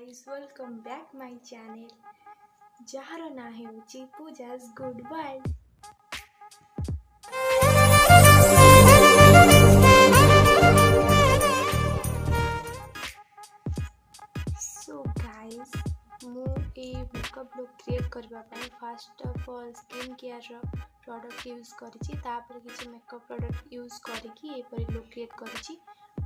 guys, welcome back my channel ଯାହାର ନାଁ ହେଉଛି ପୂଜା's good world। So guys, ମୁଁ এই मेकअप लुक क्रिएट करबा ପାଇଁ first of all skin care रो प्रोडक्ट यूज करिछि तापर किछि मेकअप प्रोडक्ट यूज करिकि ए परि लुक क्रिएट करिछि।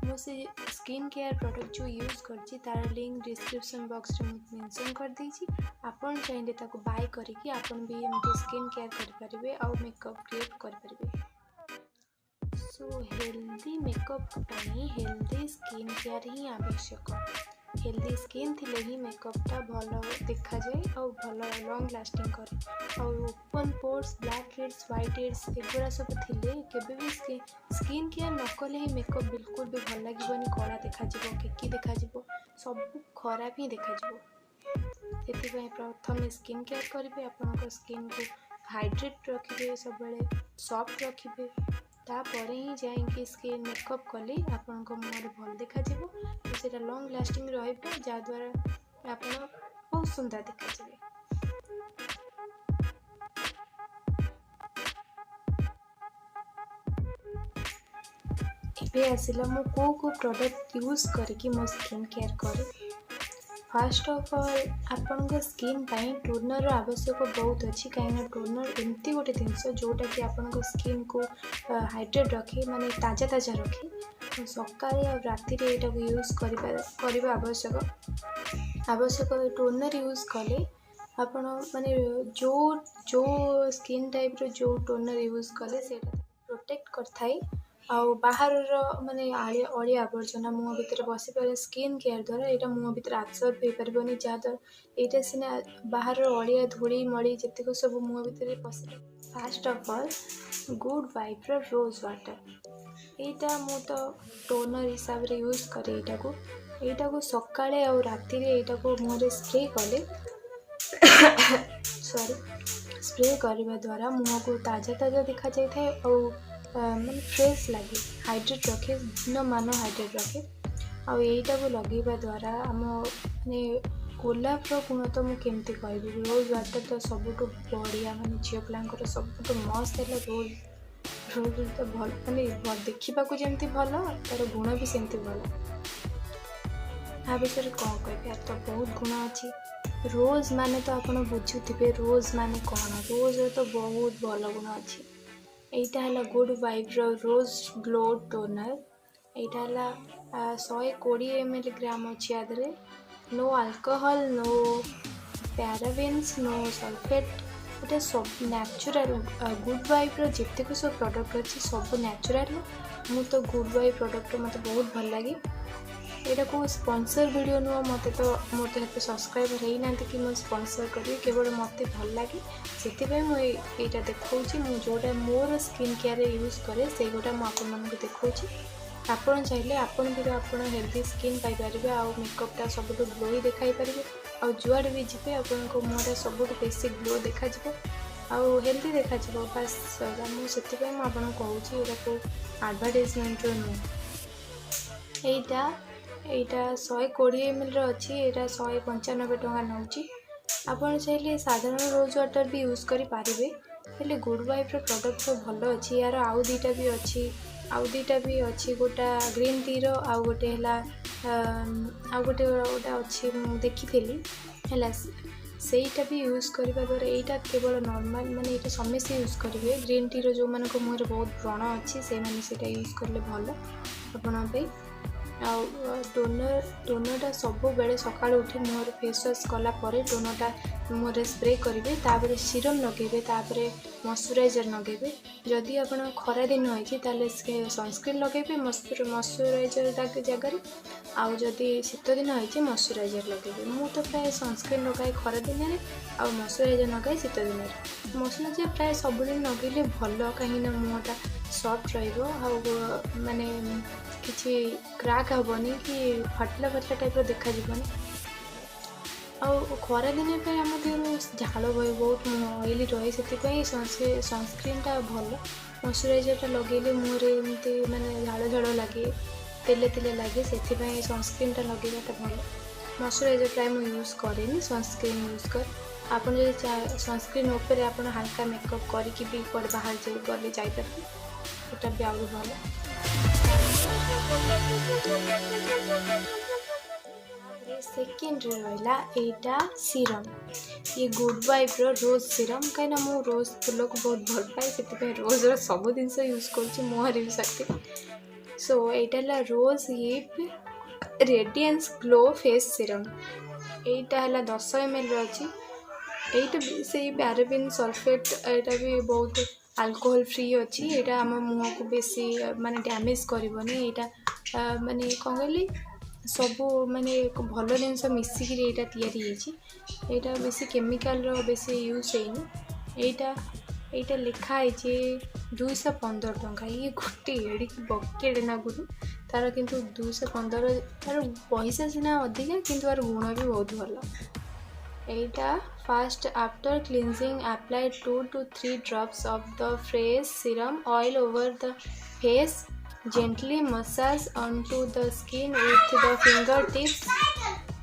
मु से स्किन केयर प्रोडक्ट जो यूज करछि तार लिंक डिस्क्रिप्शन बॉक्स रे मेंशन कर देछि। आपण चाहिले ताको बाय करिकि आपण भी एमटी स्किन केयर कर परिबे और मेकअप क्रिएट कर परिबे। सो हेल्दी मेकअप ପାଇଁ हेल्दी स्किन केयर ही आवश्यक। हेल्दी स्किन थिले ही मेकअपटा भल देखा जाए और भल लॉन्ग लास्टिंग करे और open pores blackheads whiteheads एगुड़ा सब थिले केबे भी स्किन केयर न कले ही मेकअप बिल्कुल भी भल लागिबनी। कला देखा जिवो केकी देखा जिवो सब खराब ही देखा जिवो। सेति प्रथम स्किन केयर करिवे आपनको स्किन को हाइड्रेट रखिबे सब बेले सॉफ्ट रखिबे तापर ही जाइए स्किन मेकअप कले आपण मुहर भल देखा जिवो तो सेटा लॉन्ग लास्टिंग रहइबो जद्वारा आपण बहुत सुंदर देखा जिवे। एबे आसिला मो को प्रोडक्ट यूज करके मो स्किन केयर करे। फर्स्ट ऑफ ऑल आपण को स्किन पाई टोनर आवश्यक बहुत अच्छी कहीं टोनर एमती गोटे जिनस जोटा कि आपण को स्किन को हाइड्रेट रखे माने ताजा ताजा रखे सकाळे और राति रे एटा यूज करबा आवश्यक टोनर यूज कले आपण माने जो जो स्किन टाइप रो जो टोनर यूज कले सेटा प्रोटेक्ट करथाई आउ बाहर माने अलिया आवर्जना मुह भितर बसी पारे स्किन केयर द्वारा एटा मुह भितर एब्सॉर्ब हो परबनी जहाँ एटा सिना बाहर अलिया धूली मली जतिक सब मुह भितर पसे। First of all good vibe रो रोज वाटर एटा मु तो टोनर हिसाब रे यूज करे एटा को सकाळे और राति रे एटा को मुह रे स्प्रे कले सॉरी स्प्रे करबा द्वारा मुह को ताजा ताजा देखा जाय थाए और माने फ्रेश लगे हाइड्रेट रखे दिन मान हाइड्रेट रखे और यहीटा को लगेवा द्वारा आम माने गोलाप गुण तो मुझे केमती कहबी रोज वाटर तो सबुठ बढ़िया माने झील पिलांकर सबुठ मस्त है रोज तो भल माने देखा जमी भल तार गुण भी सेमती भल। आ विषय कौन कह तो बहुत गुण अच्छी रोज माने तो आप बुझुवे रोज माने कौन रोज तो बहुत भल गुण अच्छी। एटा हला good vibe rose glow toner एटा हला 120 mg अच्छी आदरे no alcohol no parabens no sulphate एटा सब नेचुरल गुड वाइब जितक सब प्रोडक्ट अच्छी सब नेचुरल मु तो गुड वाइब प्रोडक्ट मत बहुत भल लगे। एटा को स्पॉन्सर वीडियो नुह मत तो मोटे सब्सक्राइबर हो ना कि मुझे स्पॉन्सर करी केवल मत भल लगे से मुझे देखा मु जोटा मोर स्किन केयर यूज करे से गोटा मुझे देखा आपड़ चाहिए आपन भी आप हेल्दी स्किन पाइपर आ मेकअपटा सब ग्लो ही देखाई पारे और जुआड़े भी जी आपको मुहटा सब बेसी ग्लो देखा आउ हेल्दी देखा बास मुझे कहूँ को एडवर्टाइजमेंट नुह एटा 120 ml अच्छी एटा 195 टंका नौची आपन चाहिए साधारण रोज वाटर भी यूज करि पारिबे हेले गुड वाइब रो प्रोडक्ट तो भल अच्छी यार आउ दीटा भी अच्छी गोटा ग्रीन टी रो आउ गोटे हला आउ गोटे अच्छी देखी हला सेटा भी यूज करबा द्वारा एटा केवल नॉर्मल माने एटा समस्या यूज करिवे ग्रीन टी रो जो मन को मुहर बहुत व्रण अच्छी से माने सेटा यूज करले भल आपन पे टोनरटा सब बेले सका उठी मुहर फेस वाश कलापर टोनरटा मुहर स्प्रे करेंगे तापर सीरम लगे तापर मॉइस्चराइजर लगे जदि आप खरा दिन होती सनस्क्रीन लगे मॉइस्चराइजर जगह आउ जदि शीत दिन होती मॉइस्चराइजर लगे मु तो प्राय सनस्क्रीन लगाए खरा दिन में आउ मॉइस्चराइजर लगाए शीत दिन में मॉइस्चराइजर प्राय सबुदिन लगेले भल कहीं मुहटा सॉफ्ट रही माने किसी क्राक हेनी कि फाटला फाटला टाइप देखा जीवन आउ खरा दिन पे आम झाड़ बह बहुत ऑयली रहे से सनस्क्रीनटा भल मॉइस्चराइजरटा लगे मुहरे एमती माने झाड़ झाड़ लगे तेले तेले लगे से सनस्क्रीनटा लगेगा भल मॉइस्चराइजर प्राय मैं यूज करेनी सनस्क्रीन यूज कर आपन जो सनस्क्रीन ऊपर आपन हल्का मेकअप करके भी पड़ बाहर गले जापर एटा भी आउट भल सेकेंड रहा एटा सीरम ये गुड वाइफ रोज सीरम कहीं मु रोज फूल को बहुत भल पाए से रोज सब जिन यूज कर मुहर भी सकते सो यहाँ rose hip radiance glow face serum यहाँ है 10 ml अच्छी यही से पैराबेन सल्फेट यहाँ भी बहुत अल्कोहल फ्री अच्छी यहाँ आम मुँह को बेसी माने डैमेज करबनी यहाँ माने कौन कहली सबू माने भल जिनस मिसिक यहाँ बेसी केमिकल बेसी यूज होनी यहाँ लिखाई 215 टंका ये गोटे एड़ी बकेट ना गुरु तार किंतु 215 तार पैसा सीना अधिका किंतु तार गुण भी बहुत भल यहाँ fast after cleansing apply 2 to 3 drops of the fresh serum oil over the face gently massage onto the skin with the fingertips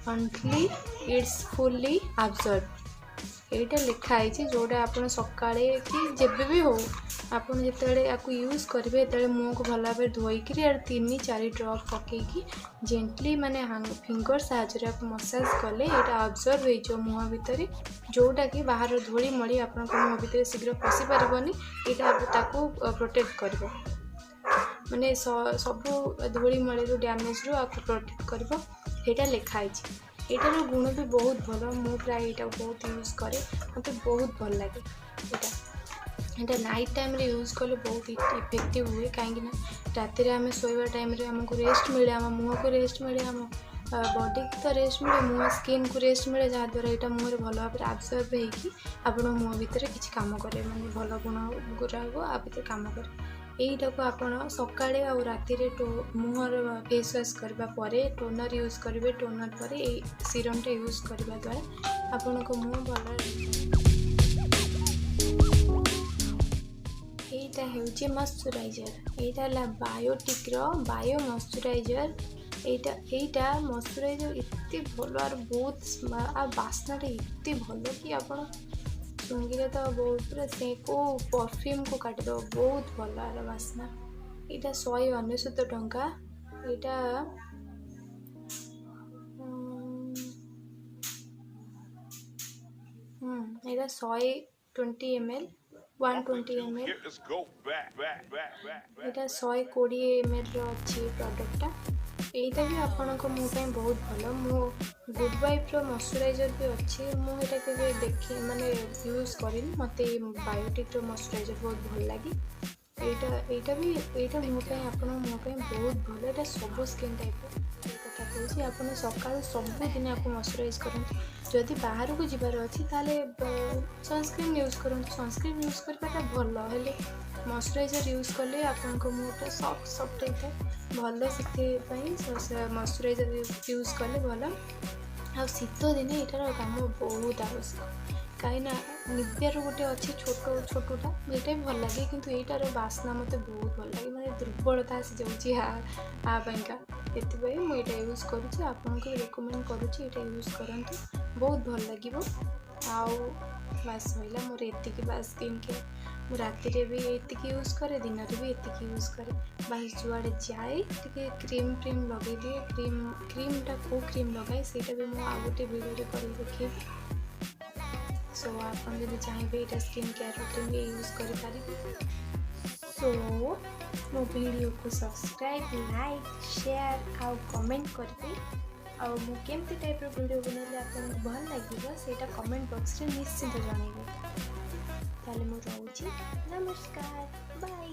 until it's fully absorbed यहाँ लिखाई जोटा आप सकाळे कि जेबे भी हो आप जिते यूज करेंगे ये मुँह को भल भाव धोईक 3-4 ड्रॉप पकईकि जेंटली माने फिंगर साहाय्य आप मसाज कले यहाँ अब्जर्व हो मुँह भितर जोटा कि बाहर धूली मली आप मुँह भितर शीघ्र पशि पारबनी यहाँ प्रोटेक्ट कर माने सब धूली मली डैमेज रू आपको प्रोटेक्ट कर लिखाई एटार गुण भी बहुत भल मु प्राय यहाँ बहुत यूज करे मत बहुत भल लगे यहाँ नाइट टाइम रे यूज कले बहुत इफेक्टिव हुए कहीं राति आम शोवा टाइम आमको रेस्ट मिले आम मुँह को रेस्ट मिले आम बॉडी की तो रेस्ट मिले मुँह स्किन को रेस्ट मिले जहाँद्वारा यहाँ मुँह भल भाव आब्जर्व होगी आप मुँह भितर किसी कम करे मैंने भल गुण गुराक आ भितर कम करे यहीटा को आप सकाळे आ राति मुहर फेस वाश करने टोनर यूज करेंगे टोनर पर सीरमटा यूज करने द्वारा आपण को मुँह भल यहीटा हूँ मॉइस्चराइजर यहाँ बायोटिक बायो मॉइस्चराइजर यहाँ मॉइस्चराइजर इतने भल और बहुत बास्ना एत भल कि आप सुंगिले तो बहुत पूरा से को परफ्यूम को काटिद बहुत भल आर बास्ना यहाँ 199 टंका यहाँ यहाँ 120 ml 120 ml यहाँ 120 ml अच्छी प्रोडक्टा यहीटा भी आपण मुझे बहुत भल मु गुड वाइफ मॉइस्चराइजर भी अच्छी मुझे के देखे माने यूज करी मत बायोटिक मॉइस्चराइजर बहुत भल लगे यहाँ भी यहाँ मुझे आपण मुझे बहुत भल यहाँ सब स्किन टाइप कथा कहूँ आप सका सबुदिन आपको मॉइस्चराइज करते जदि बाहर को जीवार अच्छी सनस्क्रीन यूज करूँ सनस्क्रीन यूज करवाटा भल हेले मॉइस्चराइजर यूज कले आपण मुहटा सफ्ट होता है भल से मॉइस्चराइजर यूज कले भल आ शीत दिन यार काम बहुत आवश्यक कहीं निव्यार गोटे अच्छी छोट छोटा ये भल लगे किंतु यार बास्ना मत बहुत भल लगे माने दुर्बलता आसी जाऊँगा मुझे यूज करुँच आपको रेकमेंड करुँच यूज करंतु बहुत भल लगे बास सैला मोर एतिकी बास स्किन केयर मु राति भी एतिकी यूज करे दिन में भी एतिकी यूज करे बास जुआड़े जाए टे क्रीम क्रीम लगे दिए क्रीमटा को क्रीम लगाए सेटा भी मुझे आउ गोटे वीडियो कर देखी सो आप चाहिए यहाँ स्किन केयर रूटीन यूज करें सो मो वीडियो को सब्सक्राइब लाइक शेयर आउ कमेंट करेंगे आउ केमती टाइप वीडियो बनैले आपको भल लगे सेटा कमेंट बॉक्स रे निश्चिंत जनइबे ताले मो रहउची नमस्कार बाय।